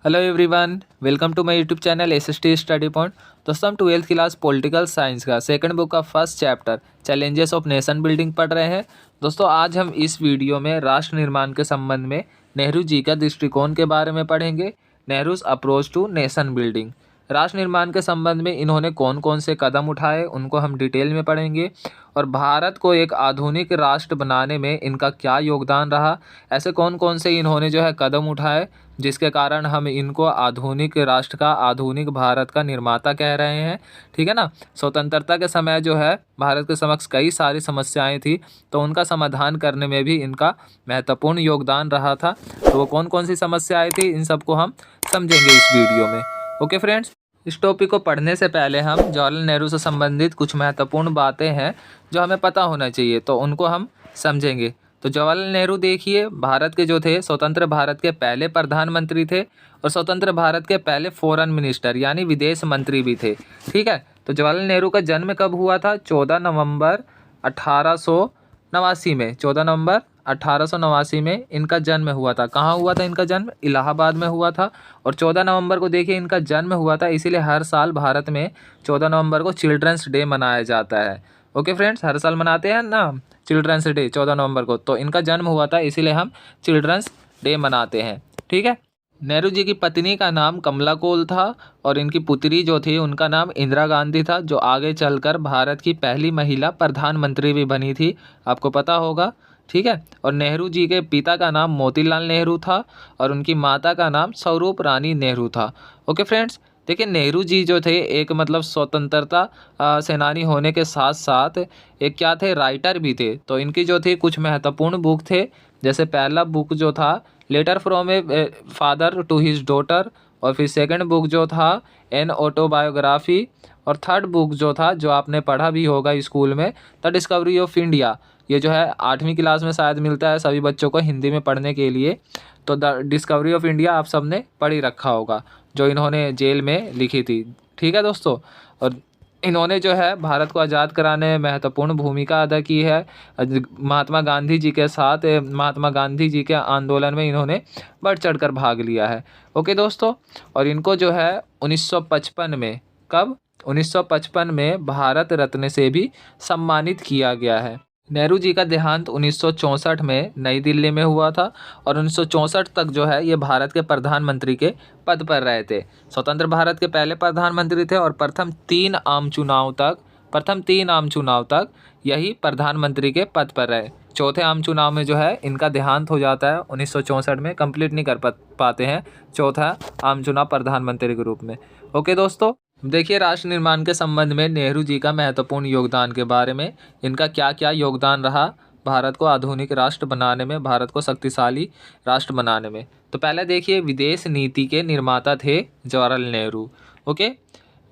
Hello everyone, welcome to my YouTube channel SST study point. दोस्तों हम 12th class political science का second book का first chapter challenges of nation building पढ़ रहे हैं। दोस्तों आज हम इस वीडियो में राष्ट्र निर्माण के संबंध में नेहरू जी का दृष्टिकोण के बारे में पढ़ेंगे। Nehru's approach to nation building, राष्ट्र निर्माण के संबंध में इन्होंने कौन कौन से कदम उठाए उनको हम डिटेल में पढ़ेंगे और भारत को एक आधुनिक राष्ट्र बनाने में इनका क्या योगदान रहा, ऐसे कौन कौन से इन्होंने जो है कदम उठाए जिसके कारण हम इनको आधुनिक राष्ट्र का, आधुनिक भारत का निर्माता कह रहे हैं। ठीक है ना। स्वतंत्रता के समय जो है भारत के समक्ष कई सारी समस्याएं थी, तो उनका समाधान करने में भी इनका महत्वपूर्ण योगदान रहा था। तो वो कौन कौन सी समस्याएं थी इन सबको हम समझेंगे इस वीडियो में। ओके फ्रेंड्स, इस टॉपिक को पढ़ने से पहले हम जवाहरलाल नेहरू से संबंधित कुछ महत्वपूर्ण बातें हैं जो हमें पता होना चाहिए, तो उनको हम समझेंगे। तो जवाहरलाल नेहरू देखिए, भारत के जो थे स्वतंत्र भारत के पहले प्रधानमंत्री थे और स्वतंत्र भारत के पहले फॉरेन मिनिस्टर यानी विदेश मंत्री भी थे। ठीक है। तो जवाहरलाल नेहरू का जन्म कब हुआ था? 14 नवंबर 1889 में। 14 नवंबर 1889 में इनका जन्म हुआ था। कहाँ हुआ था इनका जन्म? इलाहाबाद में हुआ था। और 14 नवंबर को देखिए इनका जन्म हुआ था, इसीलिए हर साल भारत में 14 नवंबर को चिल्ड्रंस डे मनाया जाता है। ओके फ्रेंड्स, हर साल मनाते हैं ना चिल्ड्रंस डे 14 नवंबर को, तो इनका जन्म हुआ था इसीलिए हम चिल्ड्रंस डे मनाते हैं। ठीक है। नेहरू जी की पत्नी का नाम कमला कोल था और इनकी पुत्री जो थी उनका नाम इंदिरा गांधी था, जो आगे चलकर भारत की पहली महिला प्रधानमंत्री भी बनी थी, आपको पता होगा। ठीक है। और नेहरू जी के पिता का नाम मोतीलाल नेहरू था और उनकी माता का नाम स्वरूप रानी नेहरू था। ओके फ्रेंड्स, देखिए नेहरू जी जो थे एक मतलब स्वतंत्रता सेनानी होने के साथ साथ एक क्या थे, राइटर भी थे। तो इनकी जो थी कुछ महत्वपूर्ण बुक थे, जैसे पहला बुक जो था letter from a father to his daughter, और फिर सेकंड बुक जो था एन ऑटोबायोग्राफी, और थर्ड बुक जो था जो आपने पढ़ा भी होगा स्कूल में, द डिस्कवरी ऑफ इंडिया। ये जो है 8वीं क्लास में शायद मिलता है सभी बच्चों को हिंदी में पढ़ने के लिए। तो द डिस्कवरी ऑफ इंडिया आप सबने पढ़ ही रखा होगा, जो इन्होंने जेल में लिखी थी। ठीक है दोस्तों। और इन्होंने जो है भारत को आज़ाद कराने में महत्वपूर्ण भूमिका अदा की है। महात्मा गांधी जी के साथ महात्मा गांधी जी के आंदोलन में इन्होंने बढ़ चढ़कर भाग लिया है। ओके दोस्तों। और इनको जो है 1955 में, कब? 1955 में भारत रत्न से भी सम्मानित किया गया है। नेहरू जी का देहांत 1964 में नई दिल्ली में हुआ था और 1964 तक जो है ये भारत के प्रधानमंत्री के पद पर रहे थे। स्वतंत्र भारत के पहले प्रधानमंत्री थे और प्रथम तीन आम चुनाव तक यही प्रधानमंत्री के पद पर रहे। चौथे आम चुनाव में जो है इनका देहांत हो जाता है 1964 में, कंप्लीट नहीं कर पाते हैं चौथा आम चुनाव प्रधानमंत्री के रूप में। ओके दोस्तों, देखिए राष्ट्र निर्माण के संबंध में नेहरू जी का महत्वपूर्ण योगदान के बारे में, इनका क्या क्या योगदान रहा भारत को आधुनिक राष्ट्र बनाने में, भारत को शक्तिशाली राष्ट्र बनाने में। तो पहले देखिए विदेश नीति के निर्माता थे जवाहरलाल नेहरू। ओके।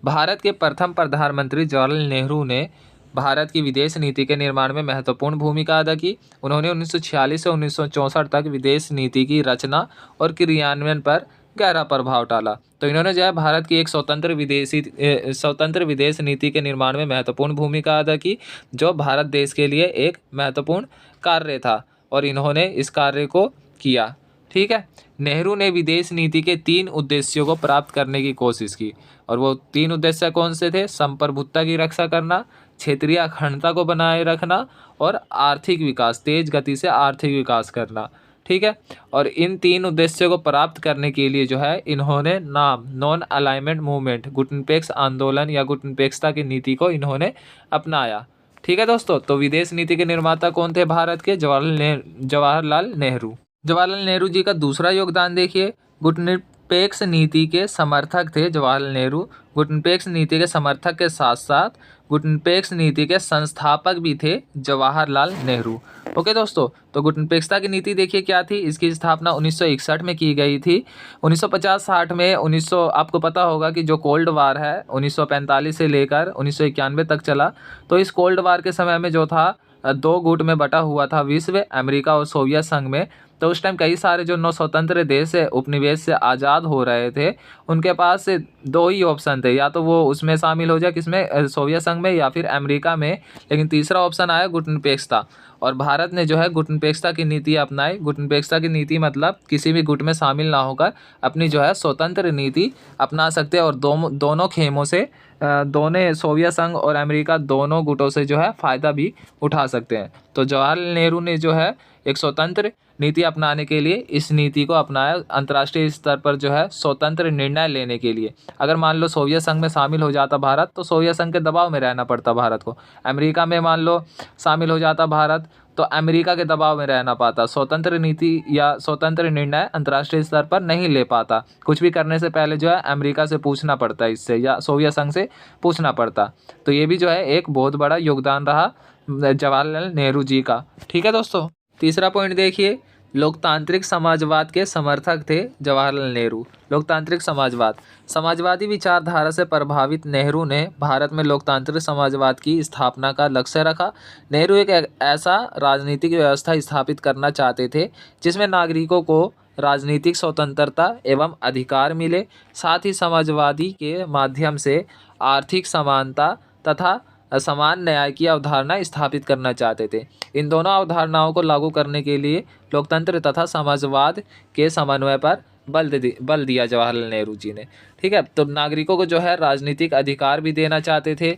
भारत के प्रथम प्रधानमंत्री जवाहरलाल नेहरू ने भारत की विदेश नीति के निर्माण में महत्वपूर्ण भूमिका अदा की। उन्होंने 1946 से 1964 तक विदेश नीति की रचना और क्रियान्वयन पर गहरा प्रभाव डाला। तो इन्होंने जो है भारत की एक स्वतंत्र विदेश नीति के निर्माण में महत्वपूर्ण भूमिका अदा की, जो भारत देश के लिए एक महत्वपूर्ण कार्य था और इन्होंने इस कार्य को किया। ठीक है। नेहरू ने विदेश नीति के 3 उद्देश्यों को प्राप्त करने की कोशिश की और वो 3 उद्देश्य कौन से थे? संप्रभुता की रक्षा करना, क्षेत्रीय अखंडता को बनाए रखना और आर्थिक विकास, तेज गति से आर्थिक विकास करना। ठीक है। और इन 3 उद्देश्यों को प्राप्त करने के लिए जो है इन्होंने नाम नॉन अलाइनमेंट मूवमेंट, गुटनपेक्ष आंदोलन या गुटनपेक्षता की नीति को इन्होंने अपनाया। ठीक है दोस्तों। तो विदेश नीति के निर्माता कौन थे भारत के? जवाहरलाल नेहरू। जवाहरलाल नेहरू जी का दूसरा योगदान देखिए, गुटनिरपेक्ष नीति के समर्थक थे जवाहरलाल नेहरू। गुटनिरपेक्ष नीति के समर्थक के साथ साथ गुटनिरपेक्ष नीति के संस्थापक भी थे जवाहरलाल नेहरू। ओके दोस्तों। तो गुटनिरपेक्षता की नीति देखिए क्या थी, इसकी स्थापना 1961 में की गई थी। 1950-60 में आपको पता होगा कि जो कोल्ड वार है 1945 से लेकर 1991 तक चला। तो इस कोल्ड वार के समय में जो था 2 गुट में बटा हुआ था विश्व, अमेरिका और सोवियत संघ में। तो उस टाइम कई सारे जो नौ स्वतंत्र देश है उपनिवेश से आज़ाद हो रहे थे, उनके पास से दो ही ऑप्शन थे, या तो वो उसमें शामिल हो जाए किसमें, सोवियत संघ में या फिर अमेरिका में। लेकिन तीसरा ऑप्शन आया गुटनिरपेक्षता, और भारत ने जो है गुटनिरपेक्षता की नीति अपनाई। गुटनिरपेक्षता की नीति मतलब किसी भी गुट में शामिल ना होकर अपनी जो है स्वतंत्र नीति अपना सकते हैं, और दोनों खेमों से दोनों सोवियत संघ और अमेरिका दोनों गुटों से जो है फ़ायदा भी उठा सकते हैं। तो जवाहरलाल नेहरू ने जो है एक स्वतंत्र नीति अपनाने के लिए इस नीति को अपनाया, अंतर्राष्ट्रीय स्तर पर जो है स्वतंत्र निर्णय लेने के लिए। अगर मान लो सोवियत संघ में शामिल हो जाता भारत, तो सोवियत संघ के दबाव में रहना पड़ता भारत को। अमेरिका में मान लो शामिल हो जाता भारत, तो अमेरिका के दबाव में रहना पाता। स्वतंत्र नीति या स्वतंत्र निर्णय अंतर्राष्ट्रीय स्तर पर नहीं ले पाता। कुछ भी करने से पहले जो है अमेरिका से पूछना पड़ता है, इससे या सोवियत संघ से पूछना पड़ता। तो ये भी जो है एक बहुत बड़ा योगदान रहा जवाहरलाल नेहरू जी का। ठीक है दोस्तों, तीसरा पॉइंट देखिए, लोकतांत्रिक समाजवाद के समर्थक थे जवाहरलाल नेहरू। लोकतांत्रिक समाजवाद, समाजवादी विचारधारा से प्रभावित नेहरू ने भारत में लोकतांत्रिक समाजवाद की स्थापना का लक्ष्य रखा। नेहरू एक ऐसा राजनीतिक व्यवस्था स्थापित करना चाहते थे जिसमें नागरिकों को राजनीतिक स्वतंत्रता एवं अधिकार मिले, साथ ही समाजवादी के माध्यम से आर्थिक समानता तथा समान न्याय की अवधारणा स्थापित करना चाहते थे। इन दोनों अवधारणाओं को लागू करने के लिए लोकतंत्र तथा समाजवाद के समन्वय पर बल दिया जवाहरलाल नेहरू जी ने। ठीक है, तो नागरिकों को जो है राजनीतिक अधिकार भी देना चाहते थे,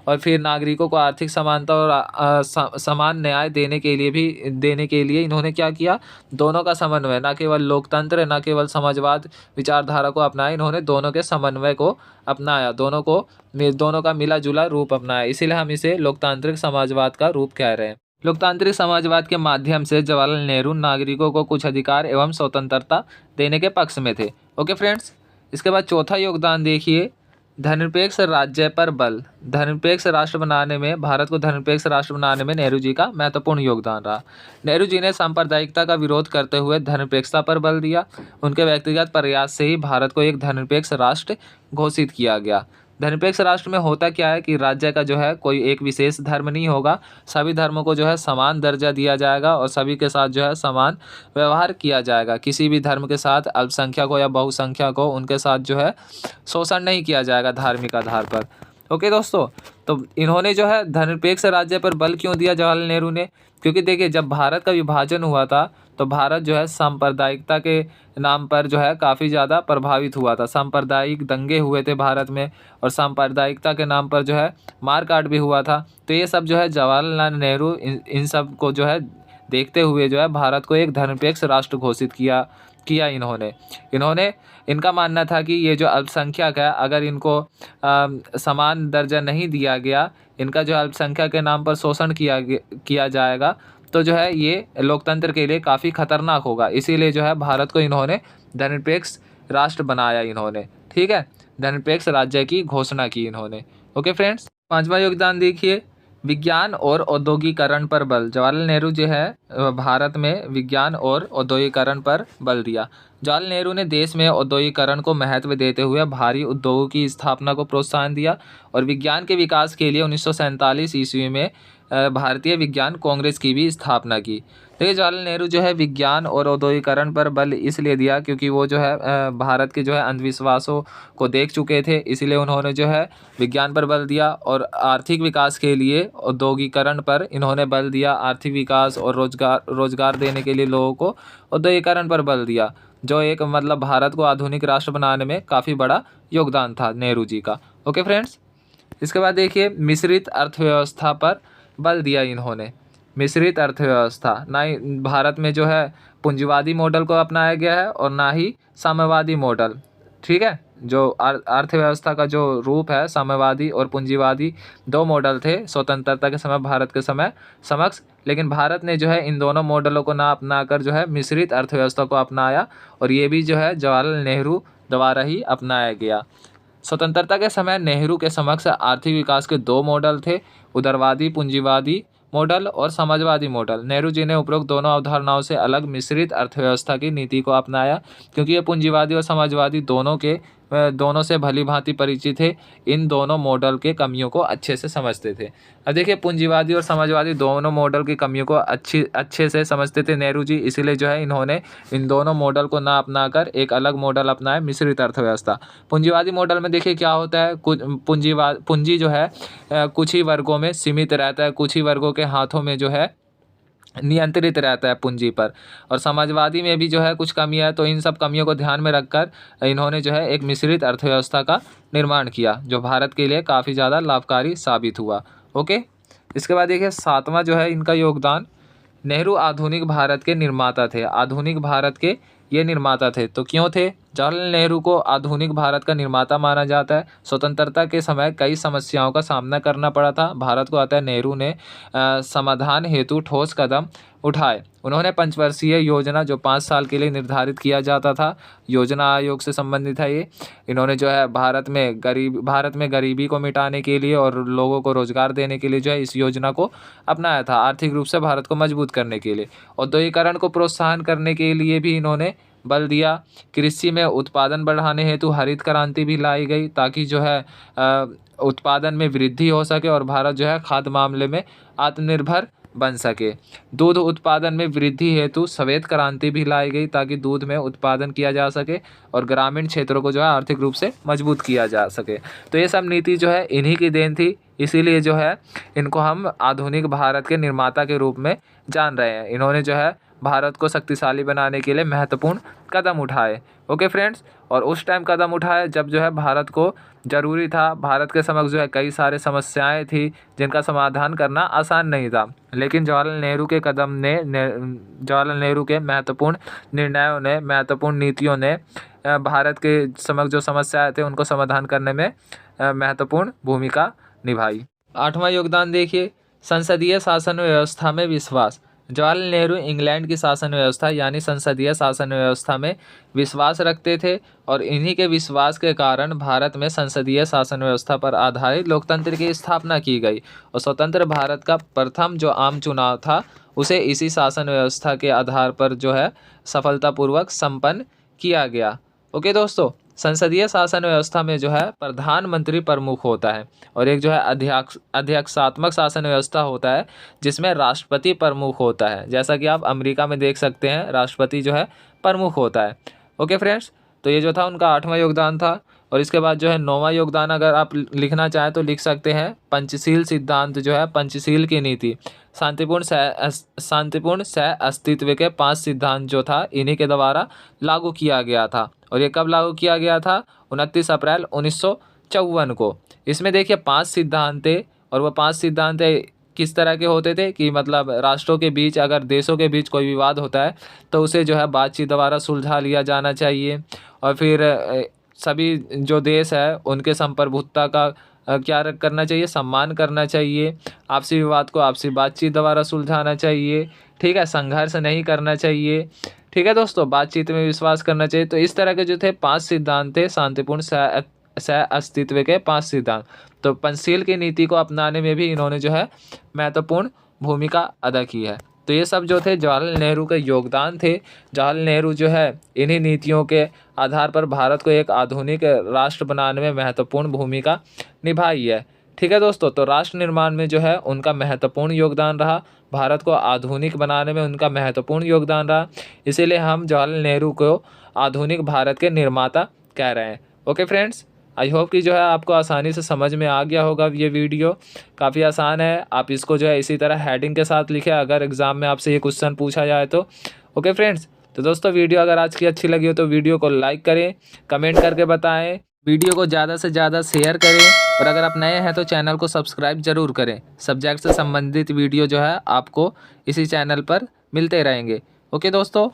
और फिर नागरिकों को आर्थिक समानता और समान न्याय देने के लिए इन्होंने क्या किया, दोनों का समन्वय, ना केवल लोकतंत्र ना केवल समाजवाद विचारधारा को अपनाया, इन्होंने दोनों के समन्वय को अपनाया, दोनों का मिला जुला रूप अपनाया। इसीलिए हम इसे लोकतांत्रिक समाजवाद का रूप कह रहे हैं। लोकतांत्रिक समाजवाद के माध्यम से जवाहरलाल नेहरू नागरिकों को कुछ अधिकार एवं स्वतंत्रता देने के पक्ष में थे। ओके फ्रेंड्स, इसके बाद चौथा योगदान देखिए, धर्मनिरपेक्ष राज्य पर बल। धर्मनिरपेक्ष राष्ट्र बनाने में, भारत को धर्मनिरपेक्ष राष्ट्र बनाने में नेहरू जी का महत्वपूर्ण योगदान रहा। नेहरू जी ने सांप्रदायिकता का विरोध करते हुए धर्मनिरपेक्षता पर बल दिया। उनके व्यक्तिगत प्रयास से ही भारत को एक धर्मनिरपेक्ष राष्ट्र घोषित किया गया। धर्मनिरपेक्ष राष्ट्र में होता क्या है कि राज्य का जो है कोई एक विशेष धर्म नहीं होगा, सभी धर्मों को जो है समान दर्जा दिया जाएगा और सभी के साथ जो है समान व्यवहार किया जाएगा। किसी भी धर्म के साथ अल्पसंख्यक हो या बहुसंख्यक हो, उनके साथ जो है शोषण नहीं किया जाएगा धार्मिक आधार पर। ओके दोस्तों, तो इन्होंने जो है धर्मनिरपेक्ष राज्य पर बल क्यों दिया जवाहरलाल नेहरू ने, क्योंकि देखिए जब भारत का विभाजन हुआ था तो भारत जो है सांप्रदायिकता के नाम पर जो है काफ़ी ज़्यादा प्रभावित हुआ था। सांप्रदायिक दंगे हुए थे भारत में, और सांप्रदायिकता के नाम पर जो है मारकाट भी हुआ था। तो ये सब जो है जवाहरलाल नेहरू इन सब को जो है देखते हुए जो है भारत को एक धर्मनिरपेक्ष राष्ट्र घोषित किया इन्होंने इनका मानना था कि ये जो अल्पसंख्यक है, अगर इनको समान दर्जा नहीं दिया गया, इनका जो अल्पसंख्यक के नाम पर शोषण किया जाएगा, तो जो है ये लोकतंत्र के लिए काफ़ी खतरनाक होगा। इसीलिए जो है भारत को इन्होंने धर्मनिरपेक्ष राष्ट्र बनाया इन्होंने। ठीक है, धर्मनिरपेक्ष राज्य की घोषणा की इन्होंने। ओके फ्रेंड्स, पांचवा योगदान देखिए, विज्ञान और औद्योगिकरण पर बल। जवाहरलाल नेहरू जो है भारत में विज्ञान और औद्योगिकरण पर बल दिया। जवाहरलाल नेहरू ने देश में औद्योगिकरण को महत्व देते हुए भारी उद्योगों की स्थापना को प्रोत्साहन दिया, और विज्ञान के विकास के लिए 1947 ईस्वी में भारतीय विज्ञान कांग्रेस की भी स्थापना की। देखिए जवाहरलाल नेहरू जो है विज्ञान और औद्योगिकरण पर बल इसलिए दिया क्योंकि वो जो है भारत के जो है अंधविश्वासों को देख चुके थे, इसलिए उन्होंने जो है विज्ञान पर बल दिया, और आर्थिक विकास के लिए औद्योगिकरण पर इन्होंने बल दिया। आर्थिक विकास और रोजगार देने के लिए लोगों को औद्योगिकरण पर बल दिया, जो एक मतलब भारत को आधुनिक राष्ट्र बनाने में काफ़ी बड़ा योगदान था नेहरू जी का। ओके फ्रेंड्स, इसके बाद देखिए मिश्रित अर्थव्यवस्था पर बल दिया इन्होंने। मिश्रित अर्थव्यवस्था, ना ही भारत में जो है पूंजीवादी मॉडल को अपनाया गया है और ना ही साम्यवादी मॉडल। ठीक है, जो अर्थव्यवस्था का जो रूप है साम्यवादी और पूंजीवादी दो मॉडल थे स्वतंत्रता के समय भारत के समय समक्ष, लेकिन भारत ने जो है इन दोनों मॉडलों को ना अपनाकर जो है मिश्रित अर्थव्यवस्था को अपनाया, और ये भी जो है जवाहरलाल नेहरू द्वारा ही अपनाया गया। स्वतंत्रता के समय नेहरू के समक्ष आर्थिक विकास के दो मॉडल थे, उदारवादी पूंजीवादी मॉडल और समाजवादी मॉडल। नेहरू जी ने उपरोक्त दोनों अवधारणाओं से अलग मिश्रित अर्थव्यवस्था की नीति को अपनाया, क्योंकि ये पूंजीवादी और समाजवादी दोनों के दोनों से भली भांति परिचित थे, इन दोनों मॉडल के कमियों को अच्छे से समझते थे। अब देखिए पूंजीवादी और समाजवादी दोनों मॉडल की कमियों को अच्छे से समझते थे नेहरू जी, इसीलिए जो है इन्होंने इन दोनों मॉडल को ना अपनाकर एक अलग मॉडल अपनाया, मिश्रित अर्थव्यवस्था। पूंजीवादी मॉडल में देखिए क्या होता है, कुछ पूंजी जो है कुछ ही वर्गों में सीमित रहता है, कुछ ही वर्गों के हाथों में जो है नियंत्रित रहता है पूंजी पर। और समाजवादी में भी जो है कुछ कमियां है, तो इन सब कमियों को ध्यान में रखकर इन्होंने जो है एक मिश्रित अर्थव्यवस्था का निर्माण किया, जो भारत के लिए काफ़ी ज़्यादा लाभकारी साबित हुआ। ओके, इसके बाद देखिए 7वां जो है इनका योगदान, नेहरू आधुनिक भारत के निर्माता थे। आधुनिक भारत के ये निर्माता थे, तो क्यों थे? जवाहरलाल नेहरू को आधुनिक भारत का निर्माता माना जाता है। स्वतंत्रता के समय कई समस्याओं का सामना करना पड़ा था भारत को, अतः नेहरू ने समाधान हेतु ठोस कदम उठाए। उन्होंने पंचवर्षीय योजना, जो 5 साल के लिए निर्धारित किया जाता था, योजना आयोग से संबंधित है ये, इन्होंने जो है भारत में गरीबी को मिटाने के लिए और लोगों को रोजगार देने के लिए जो है इस योजना को अपनाया था, आर्थिक रूप से भारत को मजबूत करने के लिए। औद्योगिकरण को प्रोत्साहन करने के लिए भी इन्होंने बल दिया। कृषि में उत्पादन बढ़ाने हेतु हरित क्रांति भी लाई गई, ताकि जो है उत्पादन में वृद्धि हो सके और भारत जो है खाद्य मामले में आत्मनिर्भर बन सके। दूध उत्पादन में वृद्धि हेतु श्वेत क्रांति भी लाई गई, ताकि दूध में उत्पादन किया जा सके और ग्रामीण क्षेत्रों को जो है आर्थिक रूप से मजबूत किया जा सके। तो ये सब नीति जो है इन्हीं की देन थी, इसीलिए जो है इनको हम आधुनिक भारत के निर्माता के रूप में जान रहे हैं। इन्होंने जो है भारत को शक्तिशाली बनाने के लिए महत्वपूर्ण कदम उठाए। ओके फ्रेंड्स, और उस टाइम कदम उठाए जब जो है भारत को ज़रूरी था, भारत के समक्ष जो है कई सारे समस्याएं थी जिनका समाधान करना आसान नहीं था, लेकिन जवाहरलाल नेहरू के महत्वपूर्ण निर्णयों ने, महत्वपूर्ण नीतियों ने भारत के समक्ष जो समस्याएं थे उनको समाधान करने में महत्वपूर्ण भूमिका निभाई। 8वां योगदान देखिए, संसदीय शासन व्यवस्था में विश्वास। जवाहरलाल नेहरू इंग्लैंड की शासन व्यवस्था यानी संसदीय शासन व्यवस्था में विश्वास रखते थे, और इन्हीं के विश्वास के कारण भारत में संसदीय शासन व्यवस्था पर आधारित लोकतंत्र की स्थापना की गई, और स्वतंत्र भारत का प्रथम जो आम चुनाव था उसे इसी शासन व्यवस्था के आधार पर जो है सफलतापूर्वक संपन्न किया गया। ओके दोस्तों, संसदीय शासन व्यवस्था में जो है प्रधानमंत्री प्रमुख होता है, और एक जो है अध्यक्षात्मक शासन व्यवस्था होता है जिसमें राष्ट्रपति प्रमुख होता है। जैसा कि आप अमेरिका में देख सकते हैं, राष्ट्रपति जो है प्रमुख होता है। ओके फ्रेंड्स, तो ये जो था उनका 8वां योगदान था। और इसके बाद जो है 9वां योगदान अगर आप लिखना चाहें तो लिख सकते हैं, पंचशील सिद्धांत जो है, पंचशील की नीति, शांतिपूर्ण सह अस्तित्व के 5 सिद्धांत जो था इन्हीं के द्वारा लागू किया गया था। और ये कब लागू किया गया था? 29 अप्रैल 1954 को। इसमें देखिए 5 सिद्धांत थे, और वो 5 सिद्धांत किस तरह के होते थे कि मतलब राष्ट्रों के बीच, अगर देशों के बीच कोई विवाद होता है तो उसे जो है बातचीत द्वारा सुलझा लिया जाना चाहिए, और फिर सभी जो देश है उनके संप्रभुता का क्या करना चाहिए, सम्मान करना चाहिए, आपसी विवाद को आपसी बातचीत द्वारा सुलझाना चाहिए, ठीक है, संघर्ष नहीं करना चाहिए, ठीक है दोस्तों, बातचीत में विश्वास करना चाहिए। तो इस तरह के जो थे 5 सिद्धांत थे, शांतिपूर्ण सह अस्तित्व के 5 सिद्धांत। तो पंचशील की नीति को अपनाने में भी इन्होंने जो है महत्वपूर्ण भूमिका अदा की है। तो ये सब जो थे जवाहरलाल नेहरू के योगदान थे। जवाहरलाल नेहरू जो है इन्हीं नीतियों के आधार पर भारत को एक आधुनिक राष्ट्र बनाने में महत्वपूर्ण भूमिका निभाई है। ठीक है दोस्तों, तो राष्ट्र निर्माण में जो है उनका महत्वपूर्ण योगदान रहा, भारत को आधुनिक बनाने में उनका महत्वपूर्ण योगदान रहा, इसीलिए हम जवाहरलाल नेहरू को आधुनिक भारत के निर्माता कह रहे हैं। ओके फ्रेंड्स, आई होप कि जो है आपको आसानी से समझ में आ गया होगा। ये वीडियो काफ़ी आसान है, आप इसको जो है इसी तरह हेडिंग के साथ लिखें अगर एग्ज़ाम में आपसे ये क्वेश्चन पूछा जाए तो। ओके फ्रेंड्स, तो दोस्तों वीडियो अगर आज की अच्छी लगी हो तो वीडियो को लाइक करें, कमेंट करके बताएं, वीडियो को ज़्यादा से ज़्यादा शेयर करें, और अगर आप नए हैं तो चैनल को सब्सक्राइब ज़रूर करें। सब्जेक्ट से संबंधित वीडियो जो है आपको इसी चैनल पर मिलते रहेंगे। ओके दोस्तों।